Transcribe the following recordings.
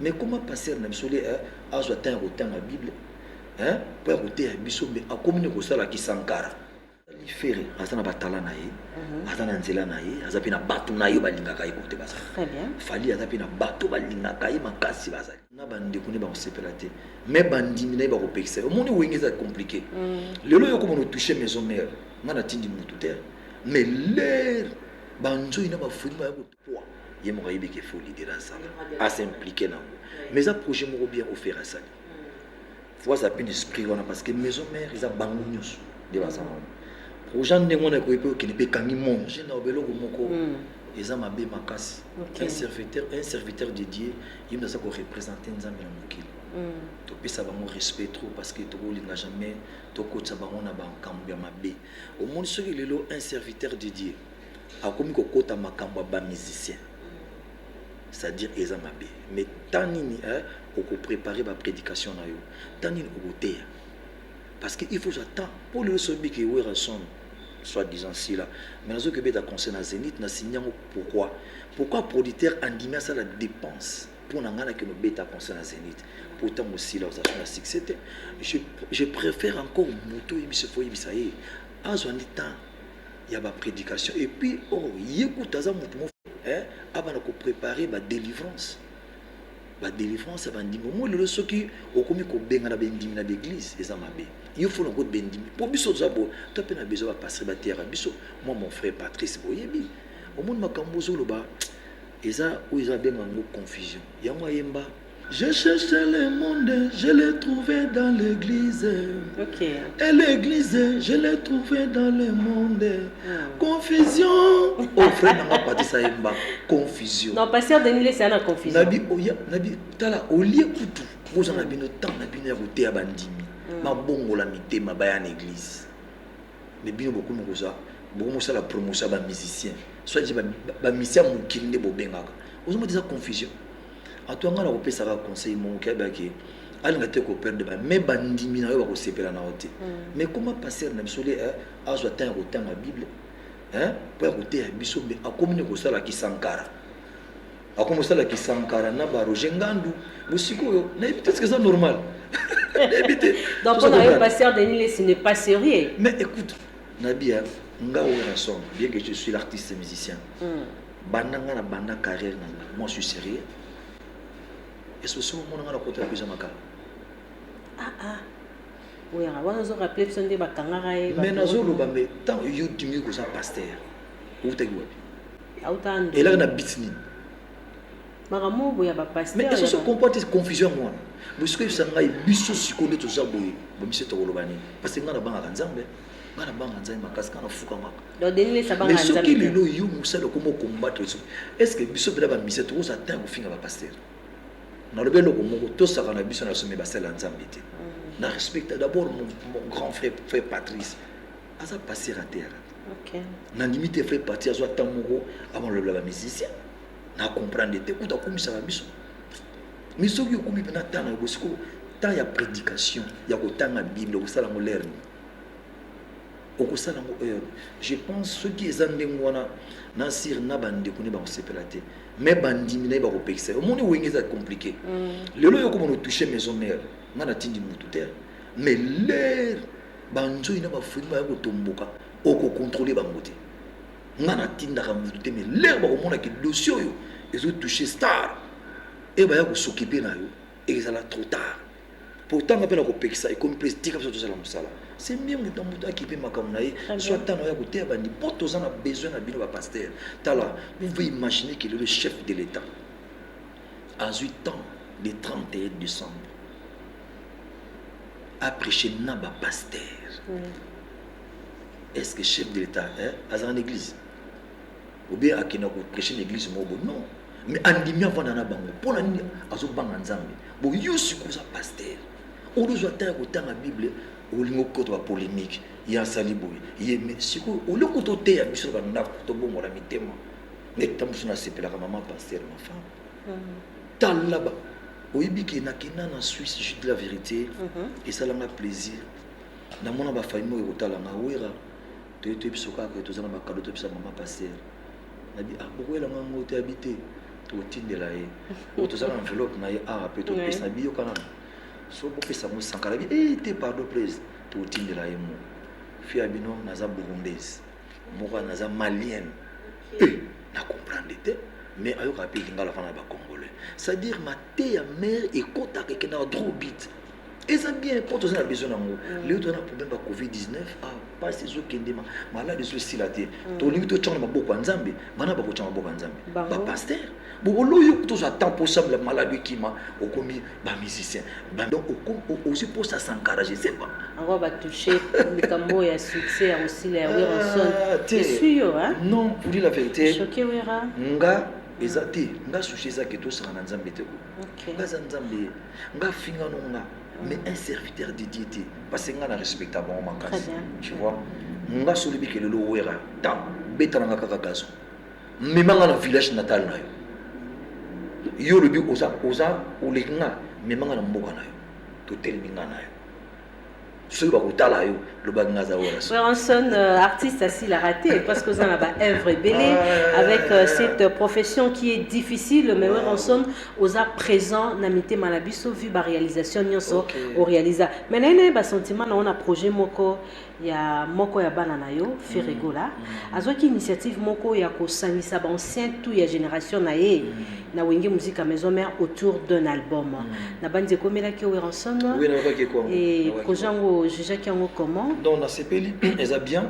mais comment passer na biso le azwa tan rotan la Bible pour écouter biso mais a communiquer ko sala ki sankara li fere azana batala na ye azana nzela na ye azapi na batu na yo balingaka écouter basa très bien fali azapi na batu balingaka ye makasi basa na bande ko ne ba sepela te mais bandimi na ba ko pekisa o moni wengeza compliqué lelo yo ko mo toucher maison mère ngana tindi mutu te mais l'air banjo ina ba funi ba ko poa ye mo yibi ke faut leader ça à s'impliquer na mais ça projet mo bien offert à ça fois ça pin esprit wana parce que maison mère ils a bangu nyos de ba ça projet ndenge na ko ipe ke ne pe kangi mon je na obelo ko moko ils a mabe makasi un serviteur dédié il me ça ko représenter nzambe na mokili to pesa bango respect trop parce que to linga jamais to kotsa bango na ba nkambu ya mabe au monde soki lelo un serviteur dédié a komi ko kota makambo ba musicien c'est-à-dire eza mabe mais tanini ko préparer ba prédication na yo tanini ko te parce que il faut attendre pour le sobi que we rason soit disant si là mais nazo que beta concerne Zénith na signango pourquoi producteur andimia ça la dépense pour n'angana que nos bêta concerne Zénith pourtant aussi là ça a succès je préfère encore moto et se foyer bisaye azwani temps il y a ba prédication et puis oh yekuta za moto avant de préparer ma délivrance bandimi mo le soki okomi ko benga na bendimi na l'église eza mabe il faut ngo bendimi pour biso zabo to pe na besoin ba passer ba terre biso moi mon frère Patrice boyebi au monde makambo zolo ba eza ou eza benga ngo confusion ya moi yemba je cherchais le monde, je l'ai trouvé dans l'église. Et l'église, je l'ai trouvé dans le monde. Confusion. Oh frère, n'a pas dit ça yemba. Confusion. Non, pasteur Denis, c'est une confusion. Nabi, tala, au lieu que tout, vous en avez notre temps, nabi n'a roté à bandimi. Ma bongo la mité, ma baye en église. Mais bien beaucoup de ça, beaucoup ça la promotion ba musicien. Soit dit ba musicien moukili ne bobengaka. Vous avez dit ça confusion. A toi ngala kopesa ka conseil mon kebaki alinga te ko perdre ba mais bandimi na yo ba ko sepela na hote mais comment passer na bisole azwa tan rotan la Bible pour écouter biso mais a communiquer ko sala ki sankara a comme sala ki sankara na ba roger ngandu bosiko yo na peut-être que c'est normal éviter donc on a eu pasteur Denis ce n'est pas sérieux mais écoute nabia ngao na son bien que je suis l'artiste musicien bandanga na banda carrière na moi je suis sérieux. Est-ce que ce moment on a côté plus amaka oui on va nous rappeler que des bakangara mais nazo lo ba mais tant YouTube ko ça pasteur ou te gwa autant et là na bitni maramo boya ba pasteur mais est-ce que comporte confusion moi parce que ça ngai biso sikone to zaboye bo mi se to lobani parce que ngana banga nzambe ngana banga nzambe makasi kana fuka maka donc Denis ça banga nzambe mais ce qui le lo yo musala comment combattre est-ce que biso bela ba mi se to ça tant ko finga ba pasteur na le belo ko to saka na biso na sommet basela nzambe te na respecte d'abord mon grand frère Patrice asa passer à terre na limite frère Patrice azo tamoko avant le blaba musicien na comprendre te kuta komisa ba biso miso ki komi na tana bosiko ta ya prédication ya ko tanga Bible ko sala mo lerni o sala ngo je pense ce qui est andengwana na sir na bande ko ne ba sepela te mais bandimi na ba ko pekisa o moni wengeza compliqué lelo yo ko mo toucher maison mère ngana tindi mutu te mais l'air banjo ina ba funi ba ko tomboka o ko contrôler bango te ngana tinda ka mutu te mais l'air ba ko mona ki dossier yo ezo toucher star et ba ya ko s'occuper na yo et ça la trop tard pourtant on a compris ça et comme plastique comme ça la musala c'est bien mutu qui peut makamnaye soit tant ya ko te bandi potos on a besoin na bino ba pasteur tala vous pouvez imaginer qu'il est le chef de l'état à 8 ans le 31 décembre a prêché naba pasteur est-ce que chef de l'état a dans l'église ou bien a kina ko prêcher l'église mobo non mais andimia vana na bango pona ni azo banga nzambe bo yusi ko sa pasteur on doit attendre ko tanga Bible o lingo ko to polémique ya salibo ye mais siko o le ko to te ya biso ba na to bo mora mitema mais tamusu na sepela ka maman pasteur ma femme tal là-bas oyebi ke na kina na Suisse je dis la vérité et ça l'a plaisir na mona ba famille ko tala nga wera to biso ka ko to zana ba cadeau to biso maman pasteur na bi ah boko la nga ngote habiter totindela ye o tozala enveloppe na ye awa mpe topesa biyo kana so bopesa mo sankala bi te pardon please totindela ye mo fi ya bino naza burundaise moko naza malienne na comprendre te mais ayoka mpe lingala fana na bacongolais c'est-à-dire mate ya mare ekotaka ekendaka trop bite eza bien mpo toza na besoin nango leo toza na problème ba covid-19 pasi ezokende malade ezosila te tolingi tocanga maboko ya nzambe bana bakocanga maboko ya nzambe bapaster boboloyo tozwa temps possible malade ekima okomi bamusicien donc aussi pour ça s'encourager je sais pas encore batouché likambo ya succès ya osila ya Werenson esuyo non pour dire la vérité choqué wera nga eza te nga sushi eza ke tosanga na nzambe te ko nga za nzambe nga finga no nga mais un serviteur dédié te parce que nga na respecta bon makasi tu vois nga solobi ke lelo wera ta betana nga kaka gazo memanga na village natal na yo lobi oza olenga memanga na mboka na yo totelemi nga na yo soki bakotala yo lobaki nga za Werenson artiste assis l'a raté parce que ça n'a pas œuvre belé avec cette profession qui est difficile mais Werenson osa présent na mité malabiso vu ba réalisation nyonso o réalisa mais nene ba sentiment na on a projet moko ya bana na yo Ferregola azwaki initiative moko ya kosangisa ba ancien tout ya génération na ye na wenge musique à maison mère autour d'un album na bandi komela ki Werenson et projet ngo juge ki ngo comment donc na sepeli eza bien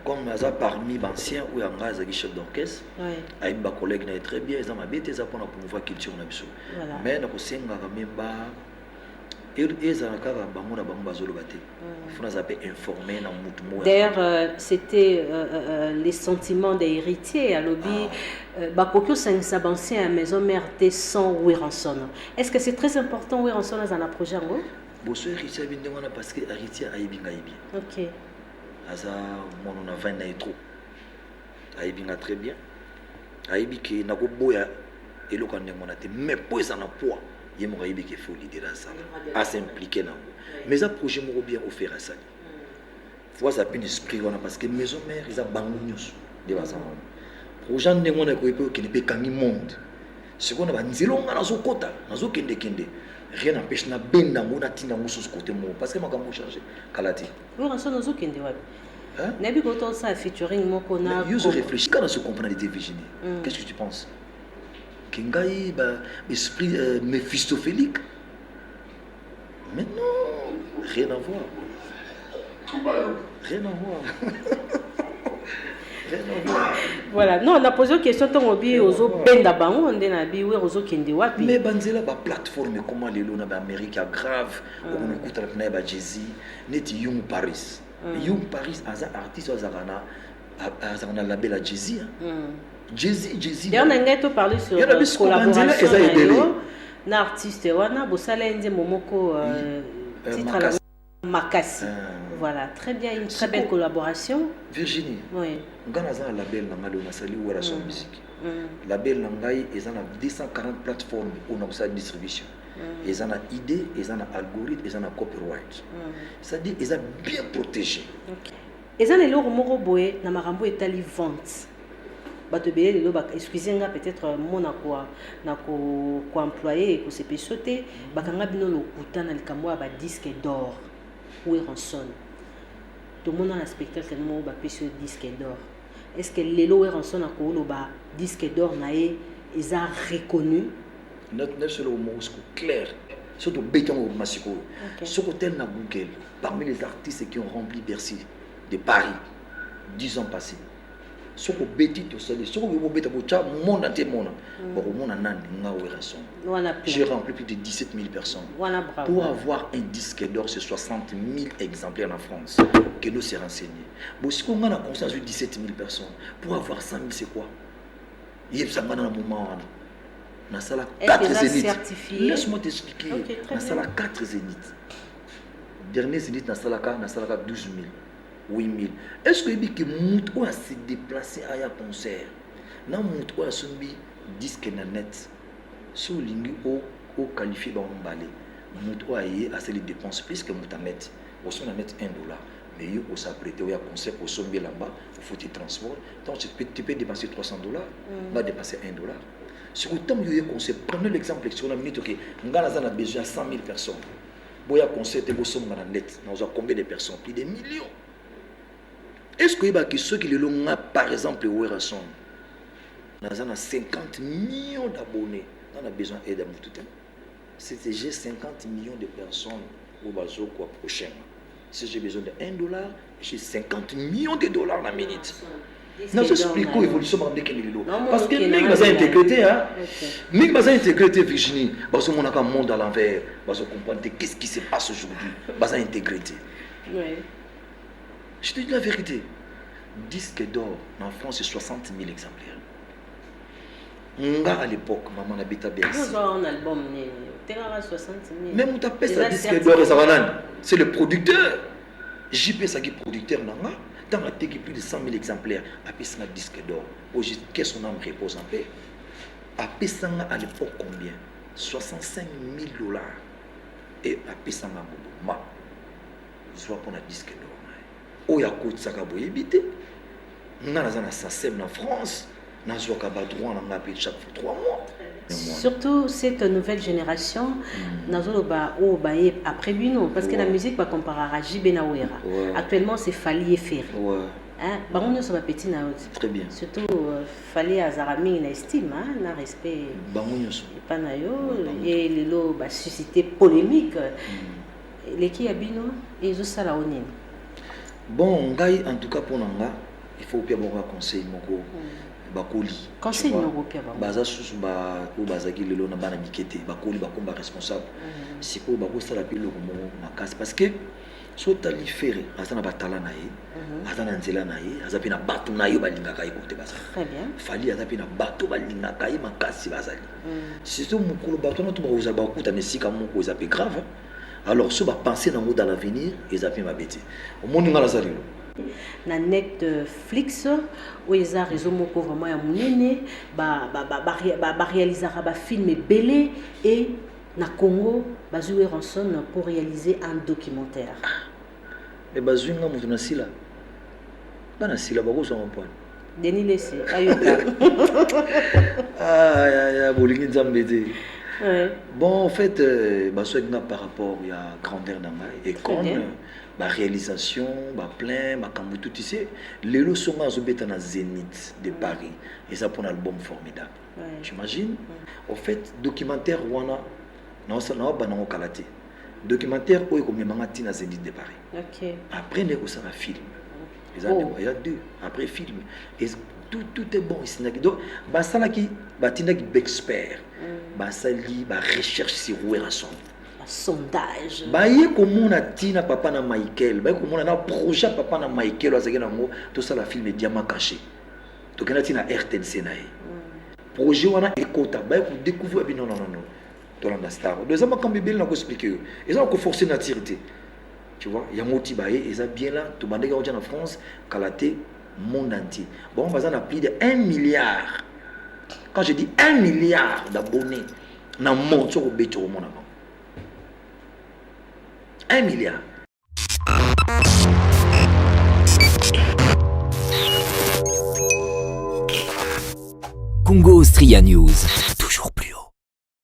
comme eza parmi anciens ou yanga eza chef d'orchestre avec ba collègue na très bien eza mabete eza pour na promouvoir culture na biso mais na kosenga ka memba d'ailleurs c'était les sentiments des héritiers à lobby bakokyo sangisa bancien à maison mère te sans Werenson est-ce que c'est très important Werenson dans un projet ngo boso héritier bindengona parce que héritier ayibinga yibi OK asa mono na 20 na trop ayibinga très bien ayibi ke nakoboya eloko ndengona te mais poza na poids il m'a dit qu'il faut l'idée à s'impliquer dans mais ça projet m'a bien offert à ça fois ça peine esprit parce que maison mère ils a bangounyos de basa projet ndengona ko epe qui ne peut kangi monde ce qu'on a banzilonga na zokota na zokende rien n'empêche na benda ngona tinda nguso ce côté mo parce que makambo changer kalati Werenson na zokende wapi nabi ko to ça featuring moko na you réfléchis quand on se comprend de Virginie qu'est-ce que tu penses Kingai, esprit méphistophélique. Mais non, rien à voir. Rien à voir. Rien à voir. Voilà, non, on a posé une question ton obi ozo benda bango on na bi we ozo kende wapi. Mais banzela ba plateforme comment les lona ba Amérique grave, on écoute la ba Jay-Z, neti Young Paris. Young Paris as un artiste azana label à Jay-Z. Jay-Z. D'ailleurs, on a parlé sur la collaboration na artiste wana bosala nze momoko titre la Makasi. Voilà, très bien, une très belle collaboration. Virginie. Oui. Ngana za label na ngalo na sali wala son musique. Label na ngai ezana 240 plateformes où na sa distribution. Ezana idée, ezana algorithme, ezana copyright. C'est-à-dire ezana bien protégé. OK. Ezana lelo moko boye na marambo etali vente. Bato belé lelo excusez-moi peut-être mona quoi na ko employé ko sepe sauter bakanga bino lokuta na likambo ba disque d'or Werenson. Tout le monde a un spectacle tellement ba pèse disque d'or. Est-ce que lelo Werenson a ko lo ba disque d'or na e eza reconnu notre sur le mot clair surtout béton au Massiko. Ce côté na Google parmi les artistes qui ont rempli Bercy de Paris 10 ans passés. Ce que Betty tout seul, ce que vous bêtez pour ça, mon entier mon, pour mon anan nga Werenson. J'ai rempli plus de 17 000 personnes. Pour avoir un disque d'or, c'est 60 000 exemplaires en France. Que nous s'est renseigné. Bon, si on a conscience de 17 000 personnes, pour avoir 100 000, c'est quoi? Il y a un moment dans la 4 zéniths. Laisse-moi t'expliquer. Dans la 4 zéniths. Dernier zénith dans la 12 000. 8 000. Est-ce que il Moutou a se déplacé à un concert? Non, Moutou a subi disque net. Si vous avez qualifié par un balai, Moutou a se les dépenses plus que Moutou a net. Vous avez net $1. Mais vous avez prêté un concert pour sommer là-bas, il faut te transport. Donc tu peux dépenser $300, va dépenser $1. Sur autant de concept, prenez l'exemple sur la minute, ok, on a besoin de 100 000 personnes. Si on concept, on a net, on a combien de personnes? Plus de millions. Est-ce que ceux qui le ont, par exemple, où ils sont? On a 50 millions d'abonnés. On a besoin d'aide à tout le temps. C'était j'ai 50 millions de personnes au bateau quoi prochain. Si j'ai besoin de $1, j'ai 50 millions de dollars la minute. Non, je explique l'évolution de Kenililo. Parce que même dans l'intégrité, même dans l'intégrité, Virginie, parce qu'on a un monde à l'envers, parce qu'on comprend qu'est-ce qui se passe aujourd'hui, dans l'intégrité. Je te dis la vérité. Disque d'or en France, c'est 60 000 exemplaires. À l'époque, maman habite à Bercy. Un album, 60 000. Même on t'appelle ça disque d'or, c'est le producteur. JP, c'est le producteur. Dans la tête, plus de 100 000 exemplaires. Après, c'est un disque d'or. Aujourd'hui, qu'est-ce que son âme repose en paix? Après, ça à l'époque, combien? 65 000 $. Et après, ça m'a je vois pour un disque d'or. Il y a un coup de sac à boyébiter. On a un SACEM en France. On a un droit chaque 3 mois. Surtout cette nouvelle génération, après lui, non, parce que la musique va comparer à J. Benawera. Actuellement, c'est Fali et Ferry. Baron ne soit petit na très bien. Surtout Fali à Zarami na estime, na respect. Baron pas na yo et les lots va susciter polémique. Les qui abino et zo sala onine. Bon, ngai en tout cas pour nanga, il faut bien avoir conseil moko. Bakoli. Conseil européen. Baza sous ba ou bazaki lelo na bana mikete, bakoli bakomba responsable. C'est quoi bako sala pilo ko makasi parce que so tali feré azana batala na ye, azana nzela na ye, azapi na batu na yo balingaka ye côté baza. Très bien. Fali azapi na batu balingaka ye makasi bazali. C'est tout mukulu batu na to ba uza ba kuta mesika moko ezapi grave. Alors ce va penser dans l'avenir ezapi mabeti. Au monde ngala zalilo. Na Netflix où ils ont réseau moko vraiment ya munene ba réalisera ba film belé et na Congo bazoué ranson pour réaliser un documentaire. Et bazouinga mutu na sila. Bana sila bako so en point. Denis Lessé ayoka. Ya bolingi nzambete. Bon en fait bazouinga par rapport il y a grandeur d'anga et comme la réalisation, la plein, ma kambu tout ici, les lots sont à na Zénith de Paris et ça pour un album formidable. J'imagine. En fait, documentaire wana na banango kalate. Documentaire où comme mangati na Zénith de Paris. OK. Après ne ko ça un film. Il y a deux après film et tout est bon ici donc ba sala ki batinda ki expert. Ba sali ba recherche sur ouération. Sondage. Baye komona tina papa na Michael, baye komona na projet papa na Michael azaki nango tout ça la film diamant caché. To kana tina RTNC na ye. Projet wana ekota baye ko découvrir bi non. To la star. Deuxième quand bibel na ko expliquer. Ils ont ko forcer natirité. Tu vois, il y a moti baye, ils a bien là to bandega en France, kalaté monde entier. Bon, on a plus de 1 milliard. Quand je dis 1 milliard d'abonnés na monde sur beto au monde. 1 milliard. Congo Austria News.